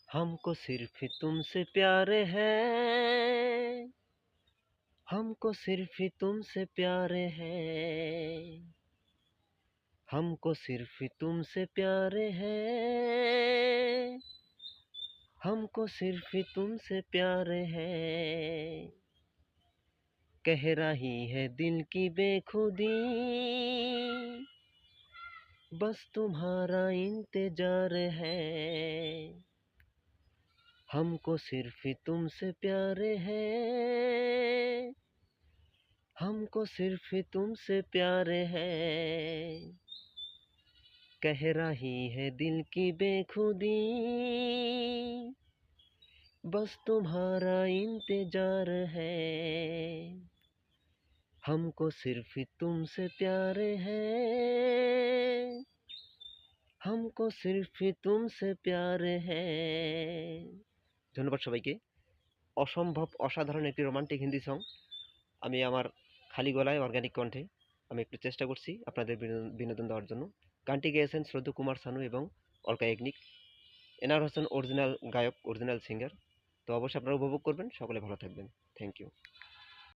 हमको सिर्फ तुमसे प्यार है, हमको सिर्फ तुमसे प्यार है, हमको सिर्फ तुमसे प्यार है, हमको सिर्फ तुमसे प्यार है। कह रही है दिल की बेखुदी, बस तुम्हारा इंतजार है। हमको सिर्फ तुमसे प्यार है, हमको सिर्फ तुमसे प्यार है। कह रही है दिल की बेखुदी, बस तुम्हारा इंतजार है। हमको सिर्फ तुमसे प्यार है, हमको सिर्फ तुमसे प्यार है। ধন্যবাদ সবাইকে। অসম্ভব অসাধারণ একটি রোমান্টিক হিন্দি সং আমি আমার খালি গলায় অর্গানিক কণ্ঠে আমি একটু চেষ্টা করছি আপনাদের বিনোদন দেওয়ার জন্য। গানটি গেয়েছেন শ্রদ্ধ কুমার সানু এবং অলকা ইয়াগনিক। এনার হোসেন অরিজিনাল গায়ক, অরিজিনাল সিঙ্গার। তো অবশ্যই আপনারা উপভোগ করবেন। সকলে ভালো থাকবেন। Thank you.